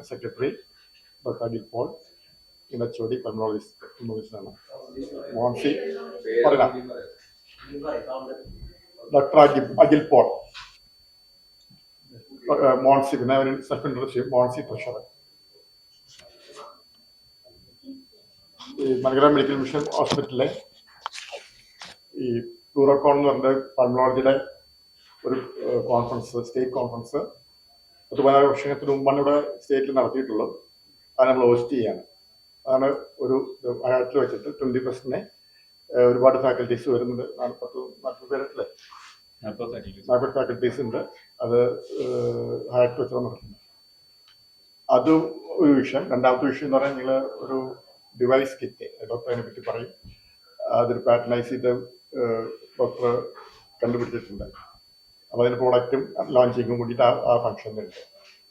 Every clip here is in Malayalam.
സെക്രട്ടറി ഡോക്ടർ അഖിൽ പോൾ, ഇടച്ചോടി പൾമോളജിസ്റ്റാണ്. മോൺസി പറയാം. ഡോക്ടർ അഖിൽ പോൾ, മോൺസി, പിന്നെ അവന് സെൽഫ് ഇൻട്രൊഡ്യൂസ് ചെയ്യും. മോൺസി ട്രഷറർ. ഈ മലങ്കര മെഡിക്കൽ മിഷൻ ഹോസ്പിറ്റലിലെ ഈ പ്ലൂറോകോൺ എന്ന് പറഞ്ഞ പൾമോളജിയുടെ ഒരു കോൺഫറൻസ്, സ്റ്റേറ്റ് കോൺഫറൻസ് 16 വർഷത്തിന് മുമ്പാണ് ഇവിടെ സ്റ്റേറ്റിൽ നടത്തിയിട്ടുള്ളത്. അത് നമ്മൾ ഹോസ്റ്റ് ചെയ്യാണ്. അതാണ് ഒരു ഹയാത്തിൽ വെച്ചിട്ട് 20% ഒരുപാട് ഫാക്കൽറ്റീസ് വരുന്നുണ്ട്. 40 പേരല്ലേ, 40 ഫാക്കൽറ്റീസ് ഉണ്ട്. അത് ഹയാത്തിൽ വെച്ചാണ് നടത്തുന്നത്. അത് ഒരു വിഷയം. രണ്ടാമത്തെ വിഷയം എന്ന് പറഞ്ഞാൽ നിങ്ങൾ ഒരു ഡിവൈസ് കിറ്റ്, ഡോക്ടർ അതിനെ പറ്റി പറയും. അതൊരു പാറ്റേണൈസ് ചെയ്ത് ഡോക്ടർ കണ്ടുപിടിച്ചിട്ടുണ്ട്. അപ്പോൾ അതിൻ്റെ പ്രോഡക്റ്റും ലോഞ്ചിങ്ങും കൂടിയിട്ട് ആ ഫംഗ്ഷനുണ്ട്.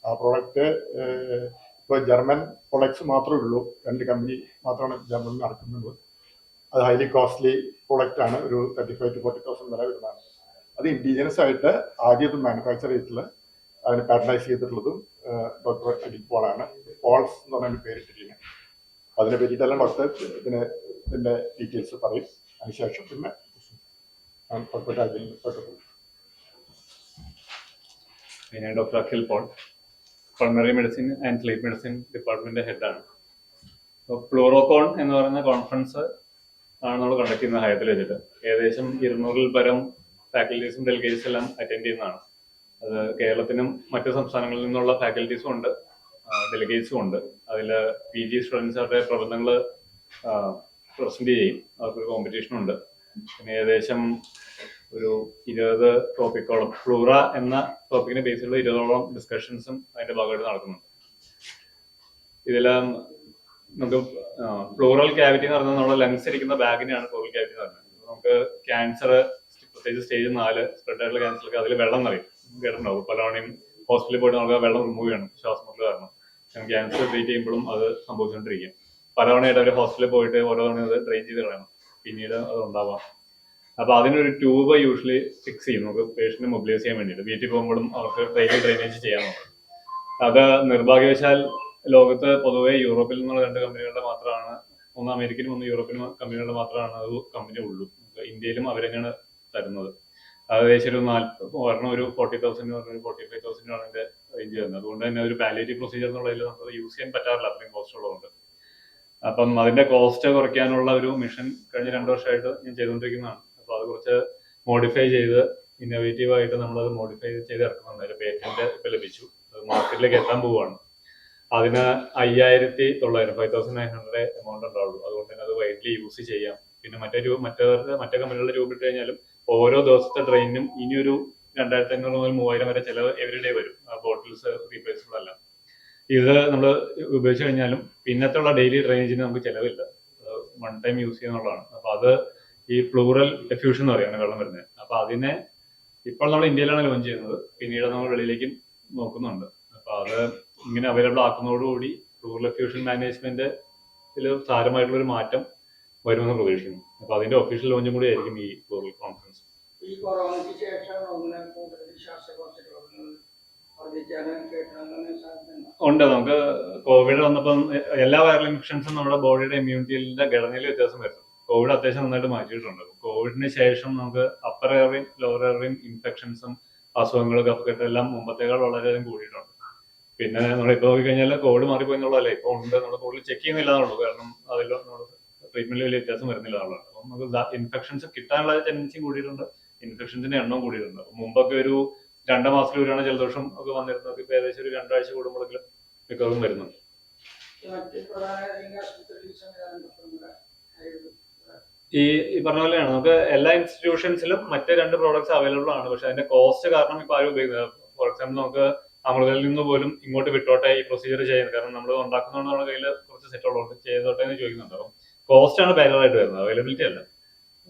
ആ പ്രോഡക്റ്റ് ഇപ്പോൾ ജർമ്മൻ പ്രൊഡക്ട്സ് മാത്രമേ ഉള്ളൂ. 2 കമ്പനി മാത്രമാണ് ജർമ്മനിൽ നടക്കുന്നത്. അത് ഹൈലി കോസ്റ്റ്ലി പ്രോഡക്റ്റാണ്. ഒരു 35,000 to 40,000 വില വരുന്നതാണ്. അത് ഇൻഡിജിനസ് ആയിട്ട് ആദ്യം മാനുഫാക്ചർ ചെയ്തിട്ടുള്ള, അതിന് പാറ്റേണൈസ് ചെയ്തിട്ടുള്ളതും ഡോക്ടർ അഖിൽ പോളാണ്. പോൾസ് എന്ന് പറഞ്ഞ പേരിട്ടിരിക്കുന്നത്. അതിനെ പറ്റിയിട്ടെല്ലാം ഡോക്ടർ ഇതിൻ്റെ ഡീറ്റെയിൽസ് പറയും. അതിനുശേഷം പിന്നെ ഞാൻ doctor Akhil Paul, pulmonary medicine and sleep medicine department ഹെഡാണ്. അപ്പോൾ പ്ലൂറോകോൺ എന്ന് പറയുന്ന കോൺഫറൻസ് ആണ് നമ്മൾ കണ്ടക്ട് ചെയ്യുന്ന ഹയത്തിൽ വെച്ചിട്ട്. ഏകദേശം 200-ൽ പരം ഫാക്കൽറ്റീസും ഡെലിഗേറ്റ്സും എല്ലാം അറ്റൻഡ് ചെയ്യുന്നതാണ്. അത് കേരളത്തിനും മറ്റു സംസ്ഥാനങ്ങളിൽ നിന്നുള്ള ഫാക്കൽറ്റീസും ഉണ്ട്, ഡെലിഗേറ്റ്സും ഉണ്ട്. അതിൽ PG സ്റ്റുഡൻസ് അവരുടെ പ്രബന്ധങ്ങൾ പ്രസന്റ് ചെയ്യും. അവർക്കൊരു കോമ്പറ്റീഷനും ഉണ്ട്. പിന്നെ ഏകദേശം ഒരു 20 ടോപ്പിക്കോളം, ഫ്ലൂറ എന്ന ടോപ്പിക്കിനെ ബേസ് ചെയ്തുള്ള 20ഓളം ഡിസ്കഷൻസും അതിന്റെ ഭാഗമായിട്ട് നടക്കുന്നുണ്ട്. ഇതിലെല്ലാം നമുക്ക് പ്ലൂറൽ ക്യാവിറ്റി എന്ന് പറയുന്നത് നമ്മുടെ ലങ്സ് ഇരിക്കുന്ന ബാഗിനെയാണ് പ്ലൂറൽ ക്യാവിറ്റി എന്ന് പറയുന്നത്. നമുക്ക് ക്യാൻസർ, പ്രത്യേകിച്ച് സ്റ്റേജ് 4 സ്പ്രെഡ് ആയിട്ടുള്ള ക്യാൻസർക്ക് അതിൽ വെള്ളം നിറയും. കേട്ടിട്ടുണ്ടാവും. പലവണയും ഹോസ്പിറ്റലിൽ പോയിട്ട് നമുക്ക് വെള്ളം റിമൂവ് ചെയ്യണം ശ്വാസമുട്ടൽ കാരണം. ക്യാൻസർ ട്രീറ്റ് ചെയ്യുമ്പോഴും അത് സംഭവിച്ചുകൊണ്ടിരിക്കും. പലവണയായിട്ട് അവർ ഹോസ്പിറ്റലിൽ പോയിട്ട് ഓരോ തവണ അത് ഡ്രെയിൻ ചെയ്ത് കളയണം. പിന്നീട് അത് ഉണ്ടാവാം. അപ്പൊ അതിനൊരു ട്യൂബ് യൂഷ്വലി ഫിക്സ് ചെയ്യും നമുക്ക് പേഷ്യന്റ് മൊബിലൈസ് ചെയ്യാൻ വേണ്ടിയിട്ട്. വീട്ടിൽ പോകുമ്പോഴും അവർക്ക് ഡ്രെയിനേജ് ചെയ്യാൻ നോക്കും. അത് നിർഭാഗ്യവശാൽ ലോകത്ത് പൊതുവെ യൂറോപ്പിൽ നിന്നുള്ള 2 കമ്പനികളുടെ മാത്രമാണ്, ഒന്ന് അമേരിക്കനും ഒന്ന് യൂറോപ്യൻ കമ്പനികളുടെ മാത്രമാണ് അത് കമ്പനി ഉള്ളൂ. ഇന്ത്യയിലും അവരെന്നെയാണ് തരുന്നത്. ഏകദേശം ഒരു 40,000 ഒരു 45,000 ആണ് ഇതിന്റെ റേഞ്ച് വരുന്നത്. അതുകൊണ്ട് തന്നെ ഒരു പാലിയേറ്റീവ് പ്രൊസീജിയർ എന്നുള്ളതിൽ നമുക്ക് യൂസ് ചെയ്യാൻ പറ്റാറില്ല, അത്രയും കോസ്റ്റ് ഉള്ളതുകൊണ്ട്. അപ്പം അതിന്റെ കോസ്റ്റ് കുറയ്ക്കാനുള്ള ഒരു മിഷൻ കഴിഞ്ഞ 2 വർഷമായിട്ട് ഞാൻ ചെയ്തുകൊണ്ടിരിക്കുന്നതാണ്. അപ്പൊ അത് കുറച്ച് മോഡിഫൈ ചെയ്ത് ഇന്നോവേറ്റീവ് ആയിട്ട് നമ്മളത് മോഡിഫൈ ചെയ്ത് ഇറക്കുന്നുണ്ട്. അതിന്റെ പേറ്റന്റ് ഇപ്പൊ ലഭിച്ചു. അത് മാർക്കറ്റിലേക്ക് എത്താൻ പോവുകയാണ്. അതിന് 5,900 എമൗണ്ട് ഉണ്ടാവുള്ളൂ. അതുകൊണ്ട് തന്നെ അത് വൈഡ്ലി യൂസ് ചെയ്യാം. പിന്നെ മറ്റേ കമ്പനികളുടെ രൂപ ഇട്ട് കഴിഞ്ഞാലും ഓരോ ദിവസത്തെ ട്രെയിനിനും ഇനിയൊരു 2,500 മുതൽ 3,000 വരെ ചിലവ് എവരിഡേ വരും. ആ ബോട്ടിൽസ് റീപ്ലേസബിൾ അല്ല. ഇത് നമ്മൾ ഉപയോഗിച്ച് കഴിഞ്ഞാലും പിന്നത്തുള്ള ഡെയിലി ഡ്രെയിനേജിന് നമുക്ക് ചിലവില്ല. 1 ടൈം യൂസ് ചെയ്യുന്നുള്ളതാണ്. അപ്പൊ അത് ഈ പ്ലൂറൽ എഫ്യൂഷൻ എന്ന് പറയുന്നത് വെള്ളം വരുന്നത്. അപ്പൊ അതിനെ ഇപ്പോൾ നമ്മൾ ഇന്ത്യയിലാണ് ലോഞ്ച് ചെയ്യുന്നത്. പിന്നീട് നമ്മൾ വെളിയിലേക്കും നോക്കുന്നുണ്ട്. അപ്പൊ അത് ഇങ്ങനെ അവൈലബിൾ ആക്കുന്നതോടുകൂടി പ്ലൂറൽ എഫ്യൂഷൻ മാനേജ്മെന്റിൽ സാരമായിട്ടുള്ള ഒരു മാറ്റം വരുമെന്ന് പ്രതീക്ഷിക്കുന്നു. അപ്പൊ അതിന്റെ ഒഫീഷ്യൽ ലോഞ്ചും കൂടി ആയിരിക്കും ഈ പ്ലൂറൽ കോൺഫറൻസ്. ഉണ്ട്. നമുക്ക് കോവിഡ് വന്നപ്പം എല്ലാ വൈറൽ ഇൻഫെക്ഷൻസും നമ്മുടെ ബോഡിയുടെ ഇമ്മ്യൂണിറ്റിയുടെ ഘടനയിൽ വ്യത്യാസം വരുത്തും. കോവിഡ് അത്യാവശ്യം നന്നായിട്ട് മാറ്റിയിട്ടുണ്ട്. കോവിഡിന് ശേഷം നമുക്ക് അപ്പർ എയറിയും ലോവർ എയറിയും ഇൻഫെക്ഷൻസും അസുഖങ്ങളും കഫക്കെട്ടും എല്ലാം മുമ്പത്തേക്കാൾ വളരെയധികം കൂടിയിട്ടുണ്ട്. പിന്നെ നമ്മളിപ്പോൾ നോക്കിക്കഴിഞ്ഞാൽ കോവിഡ് മാറിപ്പോയി എന്നുള്ളതല്ലേ, ഇപ്പോൾ ഉണ്ട്, നമ്മൾ കൂടുതൽ ചെക്ക് ചെയ്യുന്നില്ല എന്നുള്ളൂ. കാരണം അതിൽ നമ്മൾ ട്രീറ്റ്മെന്റിൽ വലിയ വ്യത്യാസം വരുന്നില്ല എന്നുള്ളത്. അപ്പം നമുക്ക് ഇൻഫെക്ഷൻസ് കിട്ടാനുള്ള ടെൻഡൻസിയും കൂടിയിട്ടുണ്ട്, ഇൻഫെക്ഷൻസിന്റെ എണ്ണവും കൂടിയിട്ടുണ്ട്. മുമ്പൊക്കെ ഒരു 2 മാസത്തിൽ ഒരുവണ ജലദോഷം ഒക്കെ വന്നിരുന്നത് ഇപ്പൊ ഏകദേശം ഒരു 2 ആഴ്ച കൂടുമ്പോഴെങ്കിലും മിക്കവാറും വരുന്നുണ്ട്. ഈ പറഞ്ഞ പോലെയാണ് നമുക്ക് എല്ലാ ഇൻസ്റ്റിറ്റ്യൂഷൻസിലും മറ്റേ 2 പ്രോഡക്ട്സ് അവൈലബിൾ ആണ്. പക്ഷെ അതിന്റെ കോസ്റ്റ് കാരണം ഇപ്പൊ ആരും ഉപയോഗിക്കുന്നത്. ഫോർ എക്സാമ്പിൾ നമുക്ക് അമൃതയിൽ നിന്ന് പോലും ഇങ്ങോട്ട് വിട്ടോട്ടെ ഈ പ്രൊസീജിയർ ചെയ്യുന്നത്. കാരണം നമ്മൾ ഉണ്ടാക്കുന്നതുകൊണ്ട് നമ്മുടെ കയ്യിൽ കുറച്ച് സെറ്റ് ഉള്ളതുകൊണ്ട് ചെയ്തോട്ടെ എന്ന് ചോദിക്കുന്നുണ്ട്. അപ്പം കോസ്റ്റ് ആണ് ബാരിയറായിട്ട് വരുന്നത്, അവൈലബിലിറ്റി അല്ല.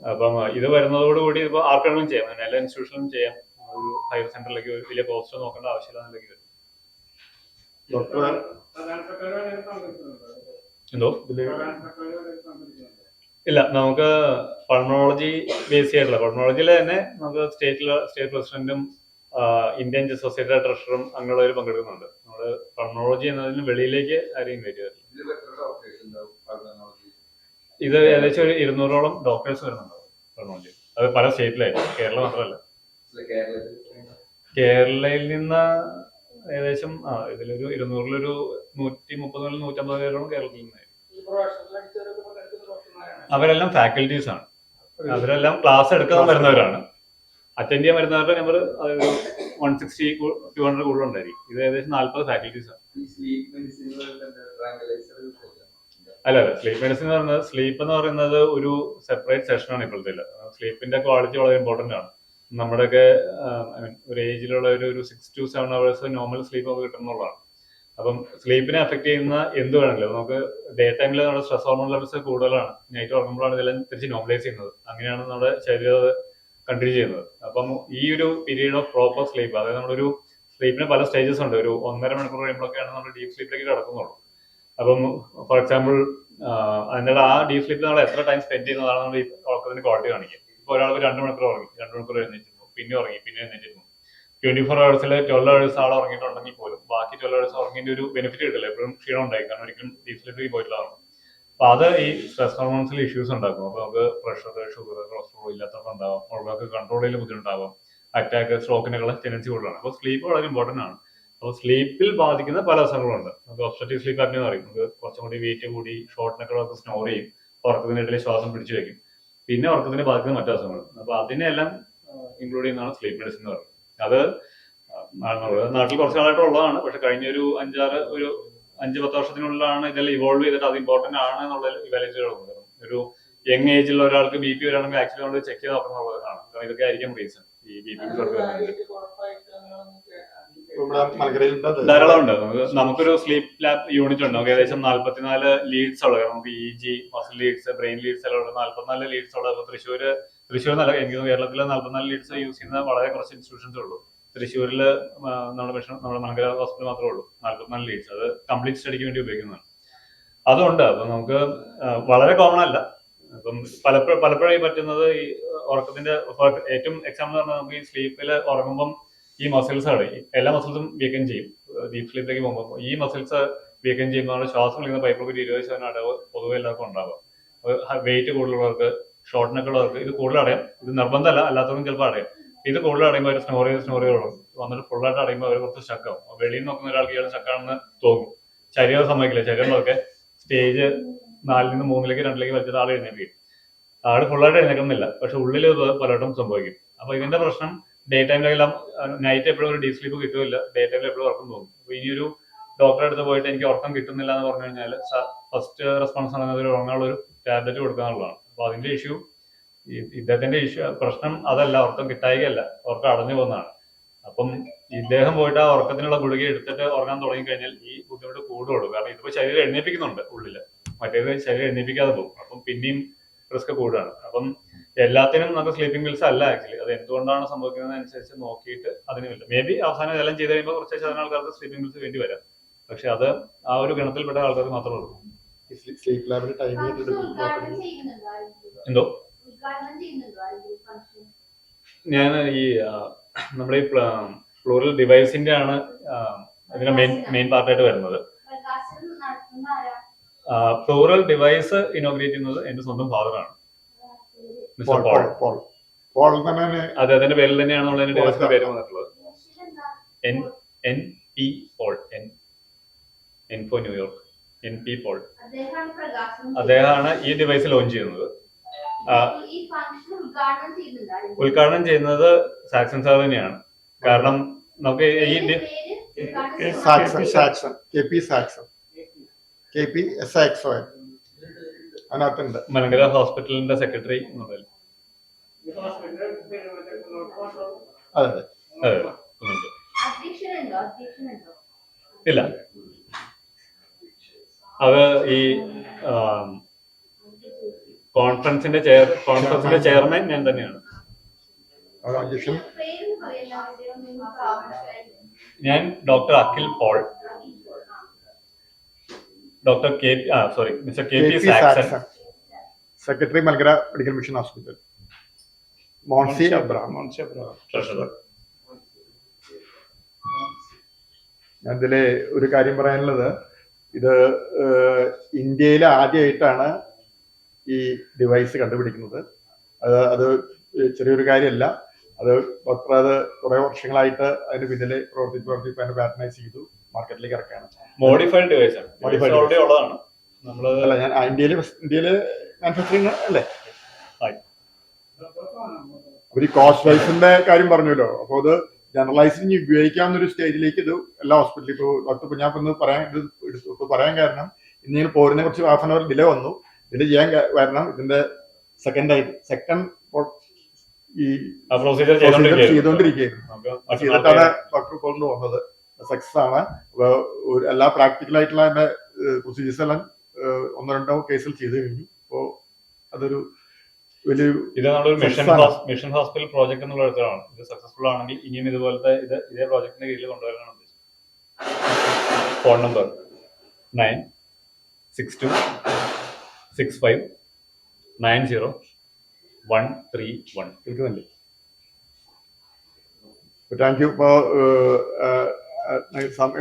അപ്പം ഇത് വരുന്നതോടുകൂടി ഇപ്പൊ ആർക്കെങ്കിലും ചെയ്യാം, എല്ലാ ഇൻസ്റ്റിറ്റ്യൂഷനിലും ചെയ്യാം. ഒരു ഹയർ സെന്ററിലേക്ക് വലിയ കോസ്റ്റ് നോക്കേണ്ട ആവശ്യമില്ലാന്നിലേക്ക് വരും. എന്തോ ഇല്ല, നമുക്ക് പൾമണോളജി ബേസ് ചെയ്തിട്ടുള്ള പൾമണോളജിയിൽ തന്നെ നമുക്ക് സ്റ്റേറ്റ് പ്രസിഡന്റും ഇന്ത്യൻ സൊസൈറ്റിയുടെ ട്രഷറും അങ്ങനെയുള്ളവർ പങ്കെടുക്കുന്നുണ്ട്. നമ്മൾ നമ്മള് പൾമണോളജി എന്നതിന് വെളിയിലേക്ക് ആരെയും കയറ്റിയതല്ല. ഇത് ഏകദേശം ഒരു 200ഓളം ഡോക്ടേഴ്സ് വരുന്നുണ്ടാവും പൾമണോളജി. അത് പല സ്റ്റേറ്റിലായിരുന്നു, കേരളം മാത്രമല്ല. കേരളയിൽ നിന്ന് ഏകദേശം ഇതിലൊരു 200-ലൊരു 130-150 പേരോളം കേരളത്തിൽ നിന്നായിരുന്നു. അവരെല്ലാം ഫാക്കൽറ്റീസ് ആണ്. അവരെല്ലാം ക്ലാസ് എടുക്കാൻ വരുന്നവരാണ്. അറ്റൻഡ് ചെയ്യാൻ വരുന്നവരുടെ നമ്പർ അതൊരു 160-200 കൂടുതൽ ഉണ്ടായിരിക്കും. ഇത് ഏകദേശം 40 ഫാക്കൽറ്റീസ് ആണ്. അല്ല, സ്ലീപ്പ് മെഡിസിൻ എന്ന് പറയുന്നത്, സ്ലീപ്പ് എന്ന് പറയുന്നത് ഒരു സെപ്പറേറ്റ് സെഷനാണ് ഇപ്പോഴത്തെ. സ്ലീപ്പിന്റെ ക്വാളിറ്റി വളരെ ഇമ്പോർട്ടന്റ് ആണ്. നമ്മുടെയൊക്കെ ഒരു ഏജിലുള്ള ഒരു 6 to 7 hours നോർമൽ സ്ലീപ്പ് നമുക്ക് കിട്ടുന്നുള്ളതാണ്. അപ്പം സ്ലീപ്പിനെ അഫക്ട് ചെയ്യുന്ന എന്ത് വേണമെങ്കിലും നമുക്ക് ഡേ ടൈമിൽ നമ്മുടെ സ്ട്രെസ് ഹോർമോൺ ലെവൽസ് കൂടുതലാണ്, നൈറ്റ് ഉറങ്ങുമ്പോഴാണ് ഇതെല്ലാം തിരിച്ച് നോർമലൈസ് ചെയ്യുന്നത്. അങ്ങനെയാണ് നമ്മുടെ ശരീരം കണ്ടിന്യൂ ചെയ്യുന്നത്. അപ്പം ഈ ഒരു പീരീഡ് ഓഫ് പ്രോപ്പർ സ്ലീപ്പ്, അതായത് നമ്മളൊരു സ്ലീപ്പിന് പല സ്റ്റേജസ് ഉണ്ട്. ഒരു 1.5 മണിക്കൂർ കഴിയുമ്പോഴൊക്കെയാണ് നമ്മൾ ഡീപ് സ്ലീപ്പിലേക്ക് കിടക്കുന്നുള്ളൂ. അപ്പം ഫോർ എക്സാമ്പിൾ അതിൻ്റെ ആ ഡീപ് സ്ലീപ്പിൽ നമ്മൾ എത്ര ടൈം സ്പെൻഡ് ചെയ്യുന്നതാണ് നമ്മൾ ഈ ഉറക്കത്തിന്റെ ക്വാളിറ്റി കാണിക്കുക. ഇപ്പോൾ ഒരാൾക്ക് 2 മണിക്കൂർ ഉറങ്ങി, 2 മണിക്കൂർ എഴുന്നേറ്റിരുന്നു, പിന്നെ ഉറങ്ങി, പിന്നെ എഴുന്നേറ്റിരുന്നു. 24 hours 12 hours ആൾ ഉറങ്ങിയിട്ടുണ്ടെങ്കിൽ പോലും ബാക്കി 12 hours ഉറങ്ങിന്റെ ഒരു ബെനിഫിറ്റ് കിട്ടില്ല. എപ്പോഴും ക്ഷീണം ഉണ്ടായി, കാരണം ഒരിക്കലും ഡീപ് സ്ലീപ്പിലേക്ക് പോയിട്ടില്ലാണ്. അപ്പൊ അത് ഈ സ്ട്രെസ് ഹോർമോൺസിൽ ഇഷ്യൂസ് ഉണ്ടാക്കും. അപ്പൊ നമുക്ക് പ്രഷർ, ഷുഗർ, കൊളസ്ട്രോൾ ഇല്ലാത്തവർക്ക് ഉണ്ടാവാം, ഉള്ളവർക്ക് കൺട്രോൾ ചെയ്യാൻ ബുദ്ധിമുട്ടാവാം, അറ്റാക്ക്, സ്ട്രോക്കിനൊക്കെ ടെൻഡൻസി കൂടുതലാണ്. അപ്പോൾ സ്ലീപ്പ് വളരെ ഇമ്പോർട്ടന്റ് ആണ്. അപ്പോൾ സ്ലീപ്പിൽ ബാധിക്കുന്ന പല അസുഖങ്ങളുണ്ട്. നമുക്ക് ഒബ്സ്ട്രക്റ്റീവ് സ്ലീപ്പ് ആപ്നിയ എന്ന് പറയും. നമുക്ക് കുറച്ചും കൂടി വെയിറ്റ് കൂടി ഷോർട്ട് സ്നോർ ചെയ്യും, ഉറക്കത്തിനിടയിൽ ശ്വാസം പിടിച്ചു വെക്കും, പിന്നെ ഉറക്കത്തിനെ ബാധിക്കുന്ന മറ്റു അസുഖങ്ങൾ. അപ്പൊ അതിനെല്ലാം ഇൻക്ലൂഡ് ചെയ്യുന്നതാണ് സ്ലീപ്പ് മെഡിസിൻ എന്ന് പറയുന്നത്. അത് നാട്ടിൽ കുറച്ച് നാളായിട്ട് ഉള്ളതാണ്. പക്ഷെ കഴിഞ്ഞ ഒരു 5-10 വർഷത്തിനുള്ളിലാണ് ഇതെല്ലാം ഇവോൾവ് ചെയ്തിട്ട് അത് ഇമ്പോർട്ടന്റ് ആണ് എന്നുള്ളത് ഇവാലുവേറ്റ് ചെയ്ത്. ഒരു യങ് ഏജിലുള്ള ഒരാൾക്ക് ബി പി വരാണെങ്കിൽ ആക്ച്വലി നമ്മൾ ചെക്ക് ചെയ്ത് നോക്കണമെന്നുള്ളതാണ്. കാരണം ഇതൊക്കെ ആയിരിക്കും റീസൺ ഈ ബി പി ധാരാളം ഉണ്ട്. നമുക്കൊരു സ്ലീപ്പ് ലാബ് യൂണിറ്റ് ഉണ്ട്. നമുക്ക് ഏകദേശം 44 ലീഡ്സ് ഉള്ളത്. നമുക്ക് EG, muscle leads, brain leads എല്ലാം ഉള്ള 44 ലീഡ്സ് ഉള്ളത്. തൃശ്ശൂർ നല്ല, എനിക്ക് കേരളത്തിലെ 44 ലീഡ്സ് യൂസ് ചെയ്യുന്ന വളരെ കുറച്ച് ഇൻസ്റ്റിറ്റ്യൂഷൻസ് ഉള്ളൂ. തൃശ്ശൂരിൽ നമ്മുടെ മലങ്കര ഹോസ്പിറ്റൽ മാത്രമേ ഉള്ളൂ 44 ലീഡ്സ്. അത് കംപ്ലീറ്റ് സ്റ്റഡിക്ക് വേണ്ടി ഉപയോഗിക്കുന്നതാണ്. അതുകൊണ്ട് അപ്പൊ നമുക്ക് വളരെ കോമൺ അല്ല. അപ്പം പലപ്പോഴായി പറ്റുന്നത് ഈ ഉറക്കത്തിന്റെ ഏറ്റവും എക്സാമ്പിൾ പറഞ്ഞാൽ, നമുക്ക് ഈ സ്ലീപ്പിൽ ഉറങ്ങുമ്പം ഈ മസിൽസ് ആണ്, എല്ലാ മസിൽസും വീക്കൻ ചെയ്യും. ഡീപ് സ്ലീപ്പിലേക്ക് പോകുമ്പോൾ ഈ മസിൽസ് വീക്കൻ ചെയ്യുമ്പോൾ നമ്മുടെ ശ്വാസം വിളിക്കുന്ന പൈപ്പിൽ ഒരു 20% അടവ് പൊതുവെ എല്ലാവർക്കും ഉണ്ടാവുക. വെയിറ്റ് കൂടുതലുള്ളവർക്ക്, ഷോർട്ട് നെക്ക് ഉള്ളവർക്ക് ഇത് കൂടുതൽ അടയാം. ഇത് നിർബന്ധമല്ല, അല്ലാത്തവർക്കും ചിലപ്പോൾ അടയാം. ഇത് കൂടുതൽ അടയുമ്പോൾ അവർ സ്നോർ ചെയ്ത് വന്നിട്ട് ഫുള്ളായിട്ട് അടയുമ്പോൾ അവർ കുറച്ച് സ്റ്റക്കാവും. വെളിയിൽ നോക്കുന്ന ഒരാൾക്ക് ഇയാൾ സ്റ്റക്കാണെന്ന് തോന്നും. ശരീരം സമ്മതിക്കില്ല. ശരീരങ്ങളൊക്കെ സ്റ്റേജ് 4-ൽ നിന്ന് 3-ലേക്ക് 2-ലേക്ക് വലിച്ചിട്ട് ആൾ എഴുന്നേൽപ്പിക്കും. ആള് ഫുള്ളായിട്ട് എഴുന്നേൽക്കുന്നില്ല, പക്ഷെ ഉള്ളിൽ പലവട്ടം സംഭവിക്കും. അപ്പൊ ഇതിന്റെ പ്രശ്നം ഡേ ടൈമിലെല്ലാം നൈറ്റ് എപ്പോഴും ഒരു ഡീപ് സ്ലീപ്പ് കിട്ടുമില്ല, ഡേ ടൈമിൽ എപ്പോഴും ഉറക്കം തോന്നും. അപ്പൊ ഇനിയൊരു ഡോക്ടറെ അടുത്ത് പോയിട്ട് എനിക്ക് ഉറക്കം കിട്ടുന്നില്ല എന്ന് പറഞ്ഞു കഴിഞ്ഞാൽ ഫസ്റ്റ് റെസ്പോൺസ് ആണെങ്കിൽ ഉറങ്ങാനുള്ള ഒരു ടാബ്ലറ്റ് കൊടുക്കാന്നുള്ളതാണ്. അപ്പൊ അതിന്റെ ഇഷ്യൂ, ഇദ്ദേഹത്തിന്റെ പ്രശ്നം അതല്ല, ഉറക്കം കിട്ടായികയല്ല, ഉറക്കം അടഞ്ഞു പോകുന്നതാണ്. അപ്പം ഇദ്ദേഹം പോയിട്ട് ആ ഉറക്കത്തിനുള്ള ഗുളിക എടുത്തിട്ട് ഉറങ്ങാൻ തുടങ്ങി കഴിഞ്ഞാൽ ഈ ബുദ്ധിമുട്ട് കൂടുള്ളൂ. കാരണം ഇതിപ്പോ ശരീരം എഴുന്നേൽപ്പിക്കുന്നുണ്ട് ഉള്ളില്, മറ്റേത് ശരീരം എഴുന്നേൽപ്പിക്കാതെ പോകും. അപ്പം പിന്നെയും റിസ്ക് കൂടുതലാണ്. അപ്പം എല്ലാത്തിനും നമുക്ക് സ്ലീപ്പിംഗ് പിൽസ് അല്ല ആക്ച്വലി. അത് എന്തുകൊണ്ടാണ് സംഭവിക്കുന്നത് അനുസരിച്ച് നോക്കിയിട്ട് അതിനുമില്ല. മേ ബി അവസാനം ഇതെല്ലാം ചെയ്ത് കഴിയുമ്പോൾ കുറച്ച് ശതമാനം ആൾക്കാർക്ക് സ്ലീപ്പിംഗ് പിൽസ് വേണ്ടി വരാം. പക്ഷെ അത് ആ ഒരു ഗണത്തിൽപ്പെട്ട ആൾക്കാർക്ക് മാത്രമേ ഉള്ളൂ. എന്തോ ഞാൻ ഈ നമ്മുടെ ഈ ഫ്ലോറൽ ഡിവൈസിന്റെ ആണ് ഇതിന്റെ മെയിൻ പാർട്ടായിട്ട് വരുന്നത്. ഫ്ലോറൽ ഡിവൈസ് ഇനോഗ്രേറ്റ് ചെയ്യുന്നത് എന്റെ സ്വന്തം ഫാദറാണ്, മിസ്റ്റർ പോൾ. അതെ, അതിന്റെ പേരിൽ തന്നെയാണ് നമ്മൾ അതിന്റെ ഡിവൈസിന്റെ പേര് വന്നിട്ടുള്ളത്. NP Paul, N for New York, NP Paul. അദ്ദേഹമാണ് ഈ ഡിവൈസ് ലോഞ്ച് ചെയ്യുന്നത്. ഉദ്ഘാടനം ചെയ്യുന്നത് സാക്സൺ സാർ തന്നെയാണ്. കാരണം നമുക്ക് ഈ മലങ്കര ഹോസ്പിറ്റലിന്റെ സെക്രട്ടറി എന്നുള്ളത്. ഇല്ല, അത് ഈ കോൺഫറൻസിന്റെ ചെയർമാൻ ഞാൻ തന്നെയാണ്. ഞാൻ doctor Akhil Paul, mister KP Saxon, secretary Malankara medical mission hospital, Monsy Abraham, treasurer. ഞാൻ ഇതില് ഒരു കാര്യം പറയാനുള്ളത്, ഇത് ഇന്ത്യയിൽ ആദ്യമായിട്ടാണ് ഈ ഡിവൈസ് കണ്ടുപിടിക്കുന്നത്. അത് ചെറിയൊരു കാര്യമല്ല. അത് ഡോക്ടർ അത് കുറെ വർഷങ്ങളായിട്ട് അതിന് പിന്നില് പ്രവർത്തിച്ച് അതിനെ പാറ്റനൈസ് ചെയ്തു മാർക്കറ്റിലേക്ക് ഇറക്കാണ്. മോഡിഫൈഡ് ഡിവൈസ് ആണ്, ഓൾറെഡി ഉള്ളതാണ്. അല്ല, ഞാൻ ഇന്ത്യയില് മാനുഫാക്ചറിങ് അല്ലേ. അവർ ഈ കോസ്റ്റ് വൈസിന്റെ കാര്യം പറഞ്ഞല്ലോ. അപ്പോൾ അത് ജനറലൈസിങ് ഉപയോഗിക്കാവുന്ന ഒരു സ്റ്റേജിലേക്ക് ഇത് എല്ലാ ഹോസ്പിറ്റലിൽ ഇപ്പോൾ ഡോക്ടർ ഞാൻ ഇന്ന് പറയാൻ കാരണം ഇന്ന് പോരുന്ന കുറച്ച് ഹാഫ് ആൻ അവർ ഡിലേ വന്നു. ഡിലേ ചെയ്യാൻ കാരണം ഇതിന്റെ സെക്കൻഡ് ഈ പ്രൊസീജിയർ ചെയ്തുകൊണ്ടിരിക്കുകയായിരുന്നു. ചെയ്തിട്ടാണ് ഡോക്ടർ കൊണ്ട് വന്നത്. സക്സസ് ആണ്. എല്ലാ പ്രാക്ടിക്കൽ ആയിട്ടുള്ള അതിന്റെ പ്രൊസീജിയേഴ്സ് എല്ലാം 1-2 കേസിൽ ചെയ്തു കഴിഞ്ഞു. അപ്പോ അതൊരു വലിയൊരു ഇത് നമ്മളൊരു മിഷൻ ഹോസ്പിറ്റൽ പ്രോജക്ട് എന്നുള്ള ഇടത്തിലാണ്. ഇത് സക്സസ്ഫുൾ ആണെങ്കിൽ ഇനിയും ഇതുപോലത്തെ ഇതേ പ്രോജക്ടിന്റെ കീഴിൽ കൊണ്ടുവരാനാണ് ഉദ്ദേശിച്ചത്. Phone number 962659031. കേൾക്കുന്നില്ലേ? Thank you. ഇപ്പോ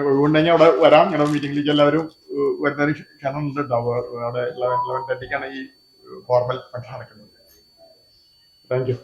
ഒഴിവുണ്ടെങ്കിൽ അവിടെ വരാം. ഞങ്ങളുടെ മീറ്റിംഗിലേക്ക് എല്ലാവരും വരുന്നതിന് ക്ഷണം ഉണ്ട്. അവിടെ 11:30ക്കാണ് ഈ ഫോർമൽ ഫംഗ്ഷൻ നടക്കുന്നത്. Thank you.